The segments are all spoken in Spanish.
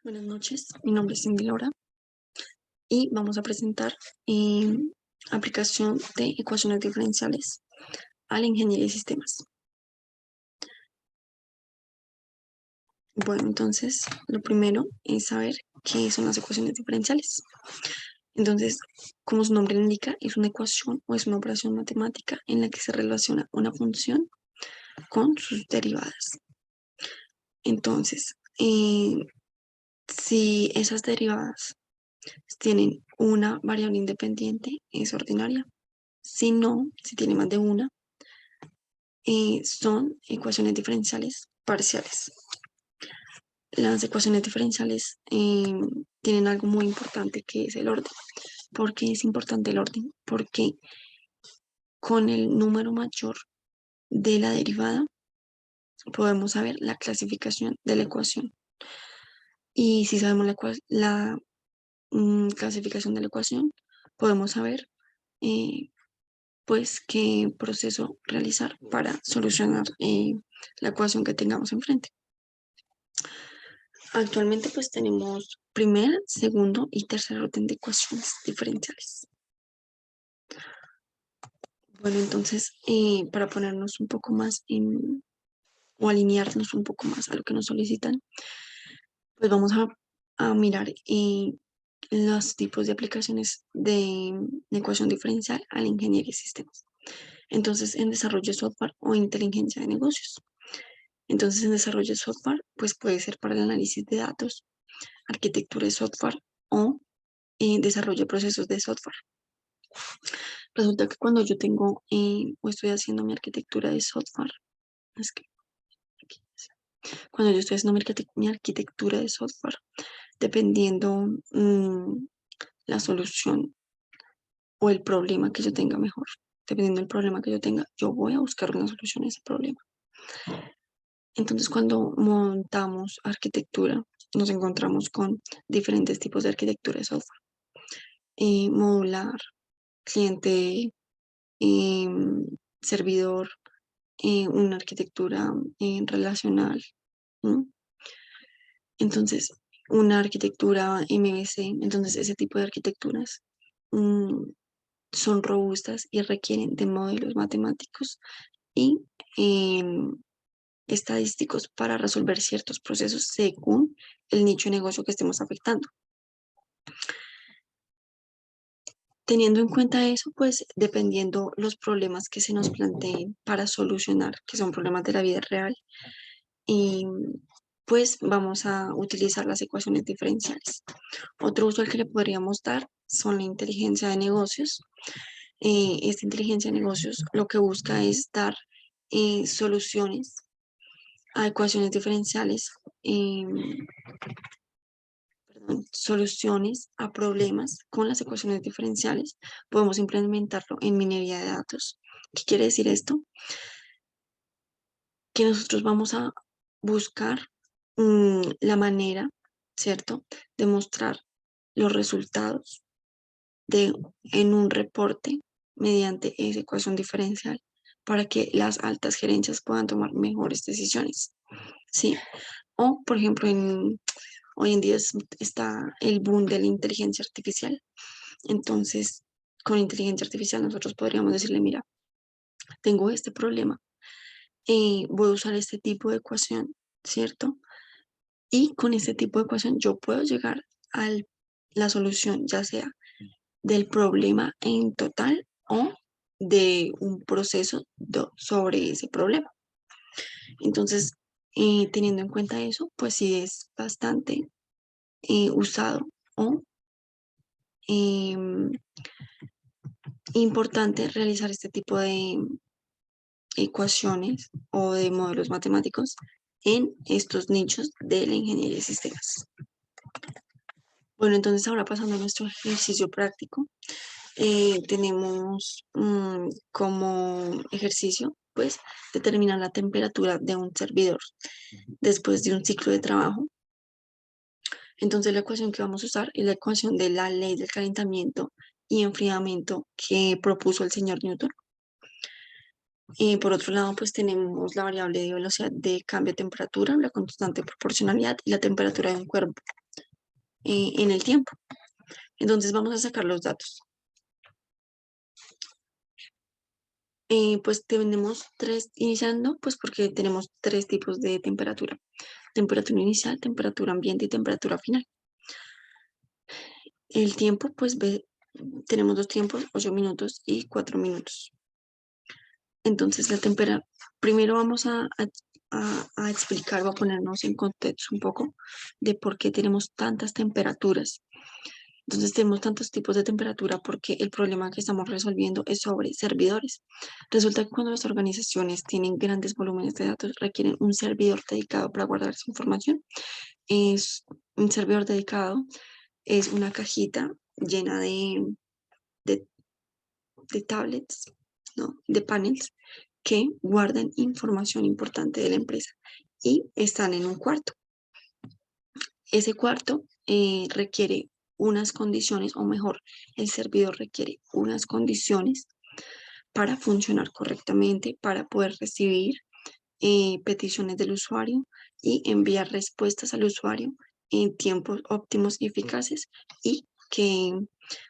Buenas noches, mi nombre es Cindy Laura y vamos a presentar aplicación de ecuaciones diferenciales a la ingeniería de sistemas. Bueno, entonces lo primero es saber qué son las ecuaciones diferenciales. Entonces, como su nombre lo indica, es una ecuación o es una operación matemática en la que se relaciona una función con sus derivadas. Entonces, si esas derivadas tienen una variable independiente, es ordinaria. Si no, si tiene más de una, son ecuaciones diferenciales parciales. Las ecuaciones diferenciales tienen algo muy importante que es el orden. ¿Por qué es importante el orden? Porque con el número mayor de la derivada podemos saber la clasificación de la ecuación. Y si sabemos la clasificación de la ecuación, podemos saber pues qué proceso realizar para solucionar la ecuación que tengamos enfrente. Actualmente pues tenemos primer, segundo y tercer orden de ecuaciones diferenciales. Bueno, entonces para ponernos un poco más o alinearnos un poco más a lo que nos solicitan, pues vamos a mirar los tipos de aplicaciones de ecuación diferencial a la ingeniería de sistemas. Entonces, en desarrollo de software o inteligencia de negocios. Entonces, en desarrollo de software, pues puede ser para el análisis de datos, arquitectura de software o desarrollo de procesos de software. Resulta que cuando yo tengo o estoy haciendo mi arquitectura de software, es que cuando yo estoy haciendo mi arquitectura de software, dependiendo la solución o el problema que yo tenga mejor, dependiendo del problema que yo tenga, yo voy a buscar una solución a ese problema. Entonces, cuando montamos arquitectura, nos encontramos con diferentes tipos de arquitectura de software. Modular, cliente, servidor, una arquitectura relacional. ¿No? Entonces, una arquitectura MVC, entonces ese tipo de arquitecturas mm, son robustas y requieren de modelos matemáticos y estadísticos para resolver ciertos procesos según el nicho de negocio que estemos afectando. Teniendo en cuenta eso, pues dependiendo los problemas que se nos planteen para solucionar, que son problemas de la vida real, pues vamos a utilizar las ecuaciones diferenciales. Otro uso al que le podríamos dar son la inteligencia de negocios. Esta inteligencia de negocios lo que busca es dar soluciones a ecuaciones diferenciales, soluciones a problemas con las ecuaciones diferenciales. Podemos implementarlo en minería de datos. ¿Qué quiere decir esto? Que nosotros vamos a buscar la manera, ¿cierto?, de mostrar los resultados en un reporte mediante esa ecuación diferencial para que las altas gerencias puedan tomar mejores decisiones, ¿sí? O, por ejemplo, hoy en día está el boom de la inteligencia artificial. Entonces, con inteligencia artificial nosotros podríamos decirle, mira, tengo este problema, voy a usar este tipo de ecuación, ¿cierto? Y con este tipo de ecuación yo puedo llegar a la solución, ya sea del problema en total o de un proceso sobre ese problema. Entonces, teniendo en cuenta eso, pues sí es bastante usado o em, importante realizar este tipo de ecuaciones o de modelos matemáticos en estos nichos de la ingeniería de sistemas. Bueno, entonces ahora pasando a nuestro ejercicio práctico, tenemos como ejercicio, pues, determinar la temperatura de un servidor después de un ciclo de trabajo. Entonces la ecuación que vamos a usar es la ecuación de la ley del calentamiento y enfriamiento que propuso el señor Newton. Por otro lado, pues tenemos la variable de velocidad de cambio de temperatura, la constante de proporcionalidad y la temperatura de un cuerpo. en el tiempo. Entonces vamos a sacar los datos. Pues tenemos tres, iniciando, pues porque tenemos tres tipos de temperatura. Temperatura inicial, temperatura ambiente y temperatura final. El tiempo, pues tenemos dos tiempos, 8 minutos y 4 minutos. Entonces la temperatura, primero vamos a explicar o a ponernos en contexto un poco de por qué tenemos tantas temperaturas. Entonces tenemos tantos tipos de temperatura porque el problema que estamos resolviendo es sobre servidores. Resulta que cuando las organizaciones tienen grandes volúmenes de datos, requieren un servidor dedicado para guardar esa información. Es un servidor dedicado, es una cajita llena de, de tablets, ¿no? De panels que guardan información importante de la empresa y están en un cuarto. Ese cuarto requiere unas condiciones, o mejor, el servidor requiere unas condiciones para funcionar correctamente, para poder recibir peticiones del usuario y enviar respuestas al usuario en tiempos óptimos y eficaces y que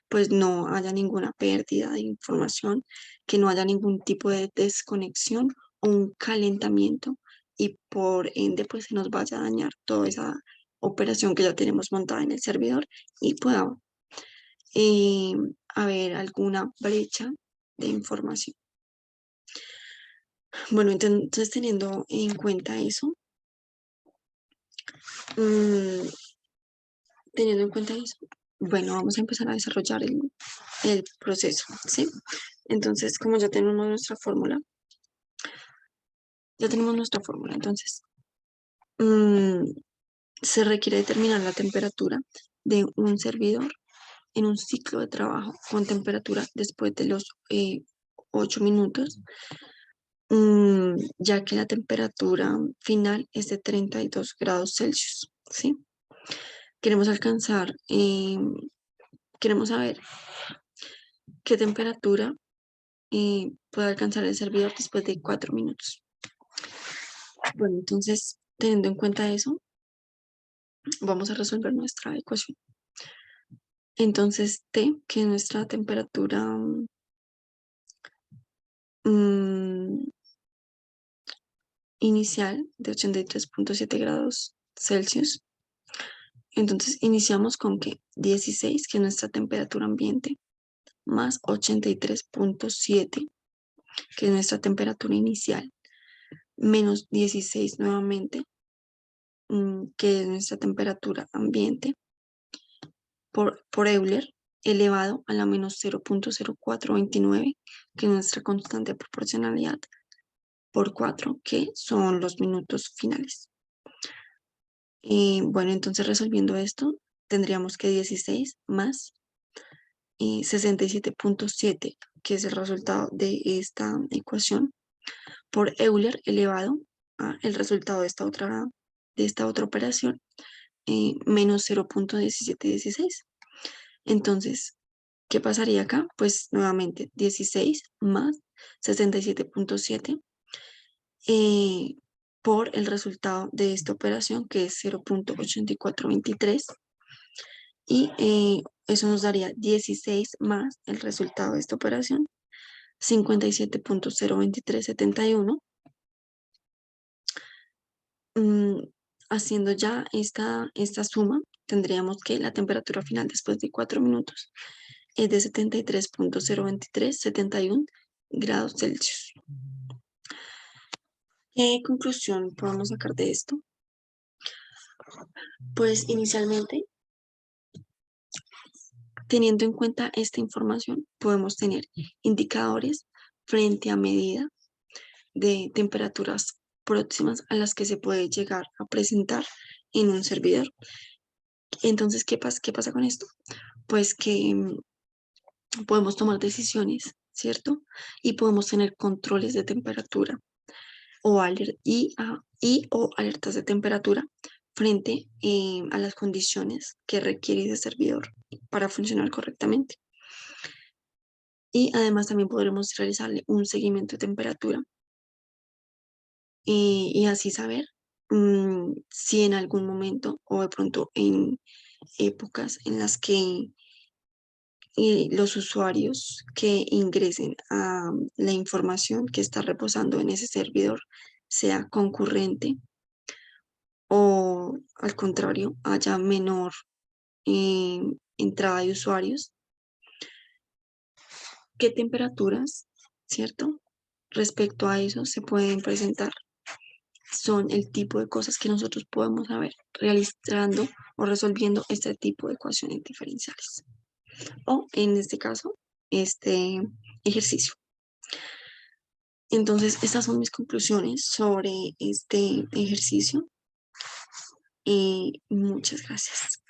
pues no haya ninguna pérdida de información, que no haya ningún tipo de desconexión o un calentamiento y por ende pues se nos vaya a dañar toda esa operación que ya tenemos montada en el servidor y pueda eh, haber alguna brecha de información. Bueno, entonces teniendo en cuenta eso, mm, teniendo en cuenta eso, bueno, vamos a empezar a desarrollar el proceso, ¿sí? Entonces, como ya tenemos nuestra fórmula, entonces, mm, se requiere determinar la temperatura de un servidor en un ciclo de trabajo con temperatura después de los 8 minutos, ya que la temperatura final es de 32 grados Celsius, ¿sí? Queremos alcanzar, queremos saber qué temperatura puede alcanzar el servidor después de 4 minutos. Bueno, entonces, teniendo en cuenta eso, vamos a resolver nuestra ecuación. Entonces, T, que es nuestra temperatura inicial de 83.7 grados Celsius. Entonces, iniciamos con que 16, que es nuestra temperatura ambiente, más 83.7, que es nuestra temperatura inicial, menos 16 nuevamente, que es nuestra temperatura ambiente, por Euler, elevado a la menos 0.0429, que es nuestra constante de proporcionalidad, por 4, que son los minutos finales. Bueno, entonces resolviendo esto, tendríamos que 16 más 67.7, que es el resultado de esta ecuación, por Euler elevado a el resultado de esta otra operación, menos 0.1716. Entonces, ¿qué pasaría acá? Pues nuevamente 16 más 67.7 por el resultado de esta operación, que es 0.8423, y eso nos daría 16 más el resultado de esta operación, 57.02371. Haciendo ya esta suma, tendríamos que la temperatura final después de 4 minutos es de 73.02371 grados Celsius. ¿Qué conclusión podemos sacar de esto? Pues inicialmente, teniendo en cuenta esta información, podemos tener indicadores frente a medida de temperaturas próximas a las que se puede llegar a presentar en un servidor. Entonces, ¿qué pasa con esto? Pues que podemos tomar decisiones, ¿cierto? Y podemos tener controles de temperatura o, o alertas de temperatura frente a las condiciones que requiere ese servidor para funcionar correctamente. Y además también podremos realizarle un seguimiento de temperatura y así saber si en algún momento o de pronto épocas en las que los usuarios que ingresen a la información que está reposando en ese servidor sea concurrente o al contrario haya menor eh, entrada de usuarios, qué temperaturas, ¿cierto? Respecto a eso se pueden presentar. Son el tipo de cosas que nosotros podemos saber realizando o resolviendo este tipo de ecuaciones diferenciales. O en este caso, este ejercicio. Entonces, estas son mis conclusiones sobre este ejercicio y muchas gracias.